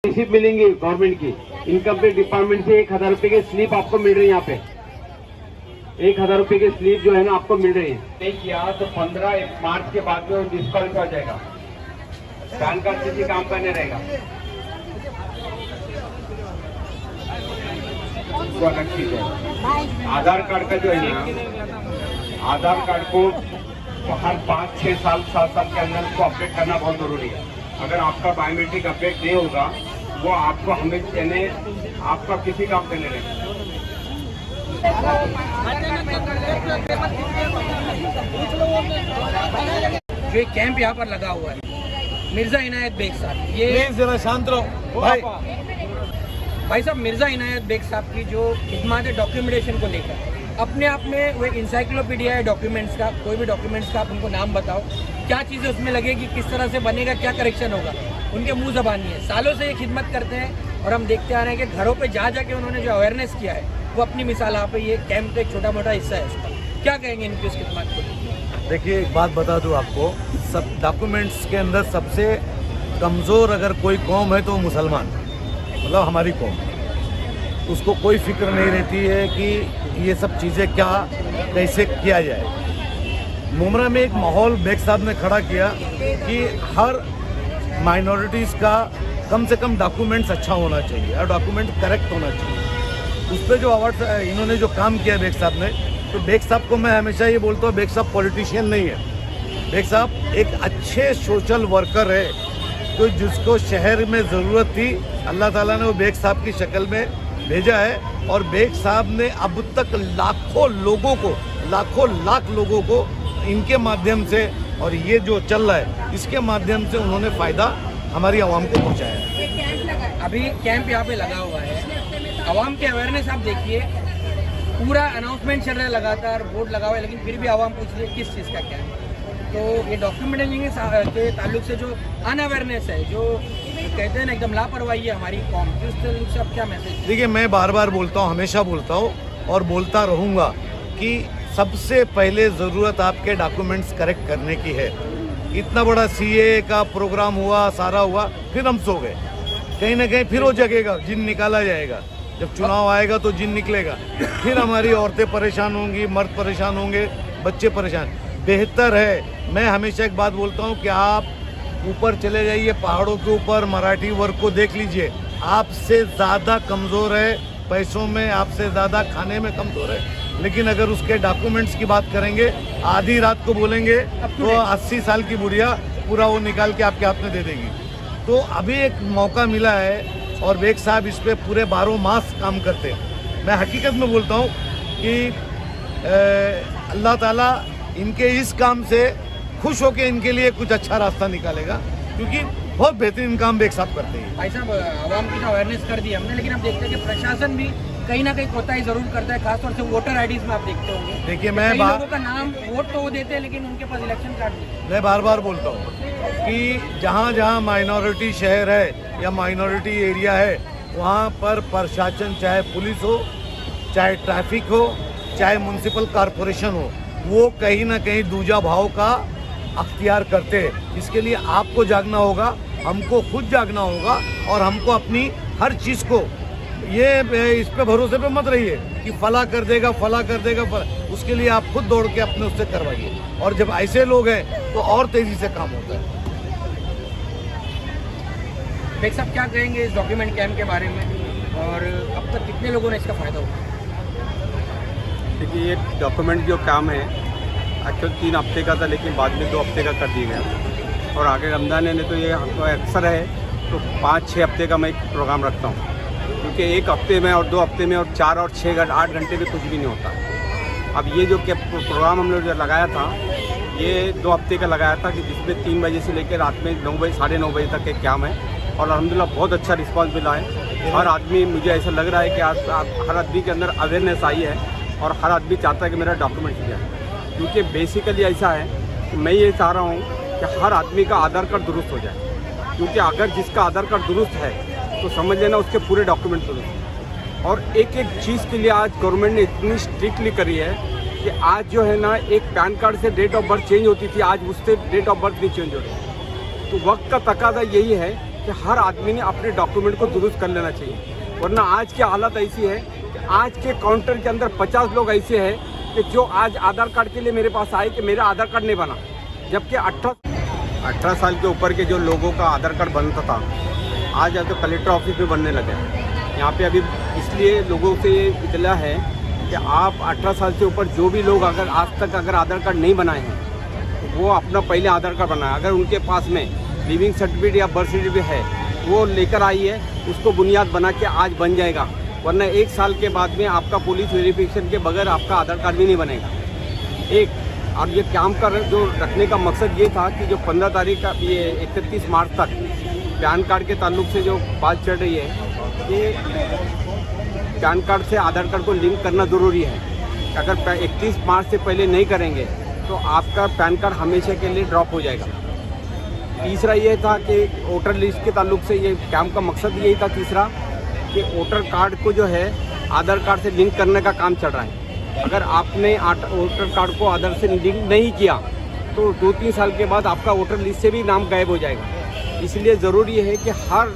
Receipt मिलेंगी government की, income tax department से 1000 रुपए की स्लिप आपको मिल रही है। यहाँ पे 1000 रुपए की स्लिप जो है ना आपको मिल रही है। नहीं किया तो 15 मार्च के बाद में डिस्क्वालीफाई हो जाएगा, पैन कार्ड किसी काम का नहीं रहेगा। तो अलग चीज है। आधार कार्ड का जो है ना, आधार कार्ड को हर 5-6 साल 7 साल के अंदर उसको अपडेट करना बहुत जरूरी है। अगर आपका बायोमेट्रिक अपडेट नहीं होगा वो आपको हमें देने, आपका किसी काम देने नहीं। जो कैंप यहाँ पर लगा हुआ है मिर्जा इनायत बेग साहब, ये जरा शांत रहो भाई साहब, मिर्जा इनायत बेग साहब की जो खिदमत है डॉक्यूमेंटेशन को लेकर, अपने आप में वो एक इंसाइक्लोपीडिया है डॉक्यूमेंट्स का। कोई भी डॉक्यूमेंट्स का आप उनको नाम बताओ, क्या चीज़ें उसमें लगेगी, किस तरह से बनेगा, क्या करेक्शन होगा, उनके मुंह ज़बानी है। सालों से ये खिदमत करते हैं और हम देखते आ रहे हैं कि घरों पे जा जाके उन्होंने जो अवेयरनेस किया है वो अपनी मिसाल यहाँ पे, ये कैंप का एक छोटा मोटा हिस्सा है इसका। क्या कहेंगे इनकी उस खिदमत को? देखिए, एक बात बता दूं आपको, सब डॉक्यूमेंट्स के अंदर सबसे कमज़ोर अगर कोई कौम है तो वो मुसलमान, मतलब हमारी कौम। उसको कोई फिक्र नहीं रहती है कि ये सब चीज़ें क्या कैसे किया जाए। मुमरा में एक माहौल बेग साहब ने खड़ा किया कि हर माइनॉरिटीज़ का कम से कम डॉक्यूमेंट्स अच्छा होना चाहिए और डॉक्यूमेंट करेक्ट होना चाहिए। उस पर जो अवार्ड इन्होंने जो काम किया बेग साहब ने, तो बेग साहब को मैं हमेशा ये बोलता हूँ, बेग साहब पॉलिटिशियन नहीं है। बेग साहब एक अच्छे सोशल वर्कर है, तो जिसको शहर में ज़रूरत थी अल्लाह ताला ने वो बेग साहब की शक्ल में भेजा है। और बेग साहब ने अब तक लाखों लाख लोगों को इनके माध्यम से, और ये जो चल रहा है इसके माध्यम से उन्होंने फ़ायदा हमारी आवाम को पहुँचाया है। अभी कैंप यहाँ पे लगा हुआ है, आवाम के अवेयरनेस आप देखिए, पूरा अनाउंसमेंट चल रहा है, लगातार बोर्ड लगा हुआ है, लेकिन फिर भी आवाम पूछ रही है किस चीज़ का क्या है। तो ये डॉक्यूमेंटेशन के ताल्लुक से जो अनअवेयरनेस है, जो कहते हैं ना एकदम लापरवाही है हमारी कौम की, उस तरह से आप क्या मैसेज? देखिए, मैं बार बार बोलता हूँ, हमेशा बोलता हूँ और बोलता रहूँगा कि सबसे पहले ज़रूरत आपके डॉक्यूमेंट्स करेक्ट करने की है। इतना बड़ा सीए का प्रोग्राम हुआ, सारा हुआ, फिर हम सो गए। कहीं ना कहीं फिर वो जगेगा, जिन निकाला जाएगा। जब चुनाव आएगा तो जिन निकलेगा, फिर हमारी औरतें परेशान होंगी, मर्द परेशान होंगे, बच्चे परेशान। बेहतर है, मैं हमेशा एक बात बोलता हूँ कि आप ऊपर चले जाइए, पहाड़ों के ऊपर मराठी वर्ग को देख लीजिए, आपसे ज़्यादा कमज़ोर है पैसों में, आपसे ज़्यादा खाने में कमज़ोर है, लेकिन अगर उसके डॉक्यूमेंट्स की बात करेंगे, आधी रात को बोलेंगे तो 80 साल की बुढ़िया पूरा वो निकाल के आपके हाथ में दे देगी। तो अभी एक मौका मिला है और बेग साहब इस पर पूरे 12 मास काम करते हैं। मैं हकीकत में बोलता हूँ कि अल्लाह ताला इनके इस काम से खुश होकर इनके लिए कुछ अच्छा रास्ता निकालेगा, क्योंकि बहुत बेहतरीन काम बेग साहब करते हैं। भाई साहब, आवाम की तो अवेयरनेस कर दी हमने, लेकिन हम देखते हैं कि प्रशासन भी कहीं ना कहीं कोताही जरूर करता है, खासतौर से वोटर आईडीज में आप देखते होंगे। देखिए, लोगों का नाम वोट तो वो देते हैं, लेकिन उनके पास इलेक्शन कार्ड नहीं। मैं बार बार बोलता हूँ कि जहाँ जहाँ माइनॉरिटी शहर है या माइनॉरिटी एरिया है, वहाँ पर प्रशासन, चाहे पुलिस हो, चाहे ट्रैफिक हो, चाहे म्यूनसिपल कॉरपोरेशन हो, वो कहीं ना कहीं दूजा भाव का अख्तियार करते हैं। इसके लिए आपको जागना होगा, हमको खुद जागना होगा, और हमको अपनी हर चीज़ को, ये इस पे भरोसे पे मत रहिए कि फला कर देगा, फला कर देगा, उसके लिए आप खुद दौड़ के अपने उससे करवाइए। और जब ऐसे लोग हैं तो और तेज़ी से काम होता है। बेग साहब, क्या कहेंगे इस डॉक्यूमेंट कैम्प के बारे में, और अब तक कितने लोगों ने इसका फ़ायदा उठाया? देखिए, ये डॉक्यूमेंट जो काम है एक्चुअल 3 हफ्ते का था, लेकिन बाद में 2 हफ्ते का कर दिया गया। और आगे रमज़ान ने तो ये अक्सर है तो 5-6 हफ्ते का मैं एक प्रोग्राम रखता हूँ, क्योंकि 1 हफ्ते में और 2 हफ्ते में और 4 और 6 8 घंटे में कुछ भी नहीं होता। अब ये जो प्रोग्राम हम लोग जो लगाया था, ये 2 हफ्ते का लगाया था, कि जिसमें 3 बजे से लेकर रात में 9 बजे 9:30 बजे तक एक कैम्प है। और अल्हम्दुलिल्लाह बहुत अच्छा रिस्पांस मिला है। हर आदमी, मुझे ऐसा लग रहा है कि आज हर आदमी के अंदर अवेयरनेस आई है और हर आदमी चाहता है कि मेरा डॉक्यूमेंट किया है। क्योंकि बेसिकली ऐसा है कि मैं ये चाह रहा हूँ कि हर आदमी का आधार कार्ड दुरुस्त हो जाए, क्योंकि अगर जिसका आधार कार्ड दुरुस्त है तो समझ लेना उसके पूरे डॉक्यूमेंट दुरुस्त हैं। और एक एक चीज़ के लिए आज गवर्नमेंट ने इतनी स्ट्रिक्टली करी है कि आज जो है ना, एक पैन कार्ड से डेट ऑफ बर्थ चेंज होती थी, आज उससे डेट ऑफ बर्थ नहीं चेंज हो रही। तो वक्त का तकाजा यही है कि हर आदमी ने अपने डॉक्यूमेंट को दुरुस्त कर लेना चाहिए, वरना आज की हालत ऐसी है कि आज के काउंटर के अंदर 50 लोग ऐसे हैं कि जो आज आधार कार्ड के लिए मेरे पास आए कि मेरा आधार कार्ड नहीं बना, जबकि 18 साल के ऊपर के जो लोगों का आधार कार्ड बनता था आज तो कलेक्टर ऑफिस में बनने लगे हैं। यहाँ पे अभी इसलिए लोगों से ये इतला है कि आप 18 साल से ऊपर जो भी लोग अगर आज तक अगर आधार कार्ड नहीं बनाए हैं तो वो अपना पहले आधार कार्ड बनाए, अगर उनके पास में लिविंग सर्टिफिकेट या बर्थ सर्टिफिकेट है वो लेकर आई है, उसको बुनियाद बना के आज बन जाएगा, वरना 1 साल के बाद में आपका पुलिस वेरिफिकेशन के बगैर आपका आधार कार्ड भी नहीं बनेगा। और ये काम कर जो रखने का मकसद ये था कि जो 15 तारीख का ये 31 मार्च तक पैन कार्ड के ताल्लुक से जो बात चल रही है कि पैन कार्ड से आधार कार्ड को लिंक करना ज़रूरी है। अगर 31 मार्च से पहले नहीं करेंगे तो आपका पैन कार्ड हमेशा के लिए ड्रॉप हो जाएगा। तीसरा ये था कि वोटर लिस्ट के ताल्लुक से ये काम का मकसद यही था तीसरा कि वोटर कार्ड को जो है आधार कार्ड से लिंक करने का काम चल रहा है। अगर आपने वोटर कार्ड को आधार से लिंक नहीं किया तो 2-3 साल के बाद आपका वोटर लिस्ट से भी नाम गायब हो जाएगा। इसलिए ज़रूरी है कि हर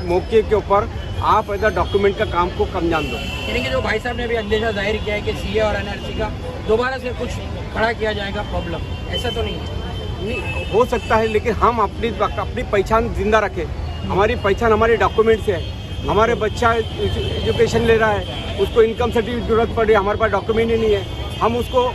मौके के ऊपर आप ऐसा डॉक्यूमेंट का काम को कम जान दो। यानी कि जो भाई साहब ने भी अंदेशा जाहिर किया है कि सीए और एनआरसी का दोबारा से कुछ खड़ा किया जाएगा प्रॉब्लम, ऐसा तो नहीं है? नहीं हो सकता है, लेकिन हम अपनी पहचान जिंदा रखें। हमारी पहचान हमारे डॉक्यूमेंट से है। हमारे बच्चा एजुकेशन ले रहा है, उसको इनकम सर्टिफिकेट जरूरत पड़ रही है, हमारे पास डॉक्यूमेंट ही नहीं है, हम उसको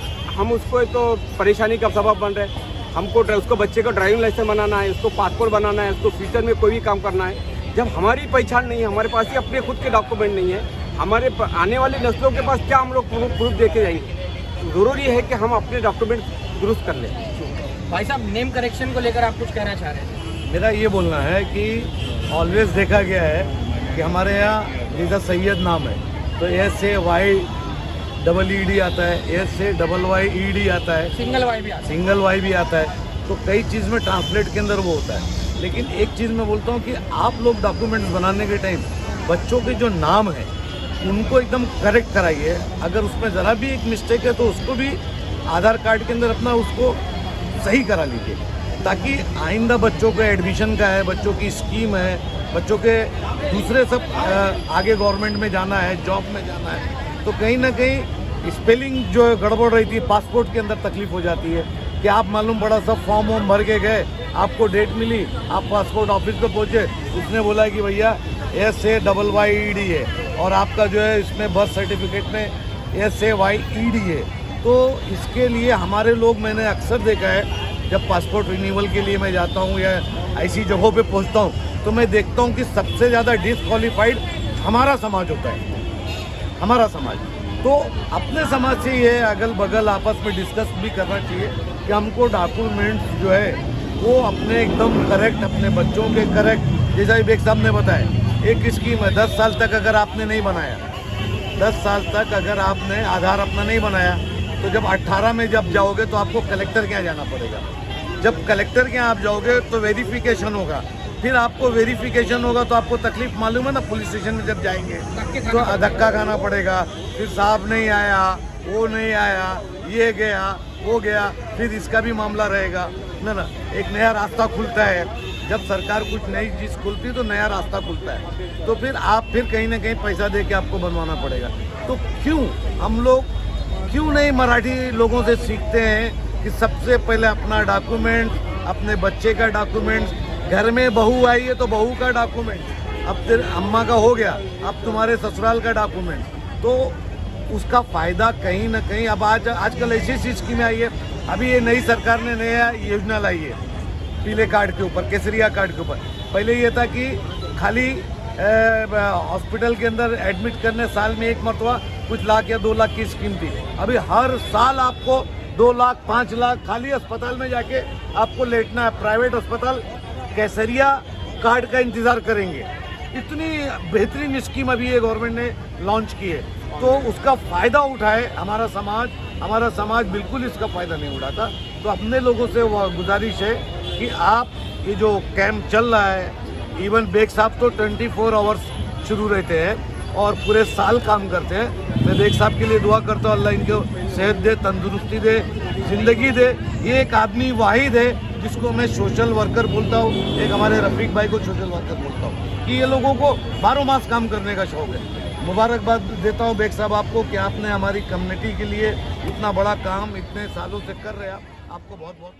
तो परेशानी का सबब बन रहे हैं। हमको उसको बच्चे को ड्राइविंग लाइसेंस बनाना है, उसको पासपोर्ट बनाना है, उसको फ्यूचर में कोई भी काम करना है। जब हमारी पहचान नहीं है, हमारे पास ही अपने खुद के डॉक्यूमेंट नहीं है, हमारे आने वाली नस्लों के पास क्या हम लोग प्रूफ दे के जाएंगे? ज़रूरी है कि हम अपने डॉक्यूमेंट दुरुस्त कर लें। भाई साहब, नेम करेक्शन को लेकर आप कुछ कहना चाह रहे हैं? मेरा ये बोलना है कि ऑलवेज देखा गया है कि हमारे यहाँ रिजा सैयद नाम है तो SAYEED आता है, SAYYED आता है, सिंगल वाई भी आता है। तो कई चीज़ में ट्रांसलेट के अंदर वो होता है। लेकिन एक चीज़ मैं बोलता हूँ कि आप लोग डॉक्यूमेंट्स बनाने के टाइम बच्चों के जो नाम है उनको एकदम करेक्ट कराइए। अगर उसमें ज़रा भी एक मिस्टेक है तो उसको भी आधार कार्ड के अंदर अपना उसको सही करा लीजिए, ताकि आइंदा बच्चों के एडमिशन का है, बच्चों की स्कीम है, बच्चों के दूसरे सब आगे गवर्नमेंट में जाना है, जॉब में जाना है, तो कहीं ना कहीं स्पेलिंग जो है गड़बड़ रही थी, पासपोर्ट के अंदर तकलीफ हो जाती है कि आप मालूम बड़ा सब फॉर्म वॉर्म भर के गए, आपको डेट मिली, आप पासपोर्ट ऑफिस पे पहुँचे, उसने बोला कि भैया SAYYED है और आपका जो है इसमें बर्थ सर्टिफिकेट में SAYED है। तो इसके लिए हमारे लोग, मैंने अक्सर देखा है जब पासपोर्ट रिन्यूअल के लिए मैं जाता हूँ या ऐसी जगहों पे पहुँचता हूँ तो मैं देखता हूँ कि सबसे ज़्यादा डिसक्वालीफाइड हमारा समाज होता है, हमारा समाज। तो अपने समाज से ये अगल बगल आपस में डिस्कस भी करना चाहिए कि हमको डॉक्यूमेंट्स जो है वो अपने एकदम करेक्ट, अपने बच्चों के करेक्ट, जैसा बेग साहब ने बताया एक स्कीम है 10 साल तक अगर आपने नहीं बनाया, 10 साल तक अगर आपने आधार अपना नहीं बनाया तो जब 18 में जब जाओगे तो आपको कलेक्टर के यहाँ जाना पड़ेगा। जब कलेक्टर के यहाँ आप जाओगे तो वेरिफिकेशन होगा, फिर आपको वेरिफिकेशन होगा तो आपको तकलीफ मालूम है ना, पुलिस स्टेशन में जब जाएंगे तो धक्का खाना पड़ेगा, फिर साहब नहीं आया, वो नहीं आया, ये गया, वो गया, फिर इसका भी मामला रहेगा ना। एक नया रास्ता खुलता है, जब सरकार कुछ नई चीज़ खुलती है तो नया रास्ता खुलता है, तो फिर आप फिर कहीं ना कहीं पैसा दे के आपको बनवाना पड़ेगा। तो क्यों हम लोग क्यों नहीं मराठी लोगों से सीखते हैं कि सबसे पहले अपना डॉक्यूमेंट, अपने बच्चे का डॉक्यूमेंट, घर में बहू आई है तो बहू का डॉक्यूमेंट, अब तेरे अम्मा का हो गया, अब तुम्हारे ससुराल का डॉक्यूमेंट, तो उसका फ़ायदा कहीं ना कहीं अब आजकल ऐसी स्कीमें आई है। अभी ये नई सरकार ने नया योजना लाई है पीले कार्ड के ऊपर, केसरिया कार्ड के ऊपर। पहले ये था कि खाली हॉस्पिटल के अंदर एडमिट करने साल में एक मरतबा कुछ लाख या 2 लाख की स्कीम थी, अभी हर साल आपको 2 लाख 5 लाख खाली अस्पताल में जाके आपको लेटना है। प्राइवेट अस्पताल केसरिया कार्ड का इंतज़ार करेंगे। इतनी बेहतरीन स्कीम अभी ये गवर्नमेंट ने लॉन्च की है, तो उसका फ़ायदा उठाए हमारा समाज बिल्कुल इसका फ़ायदा नहीं उठाता। तो अपने लोगों से वो गुजारिश है कि आप ये जो कैंप चल रहा है, इवन बेग साहब तो 24 आवर्स शुरू रहते हैं और पूरे साल काम करते हैं। मैं बेग साहब के लिए दुआ करता हूँ, अल्लाह इनको सेहत दे, तंदुरुस्ती दे, ज़िंदगी दे। ये एक आदमी वाहिद है जिसको मैं सोशल वर्कर बोलता हूँ, एक हमारे रफीक भाई को सोशल वर्कर बोलता हूँ, कि ये लोगों को 12 मास काम करने का शौक है। मुबारकबाद देता हूँ बेग साहब आपको कि आपने हमारी कम्युनिटी के लिए इतना बड़ा काम इतने सालों से कर रहे हैं। आपको बहुत बहुत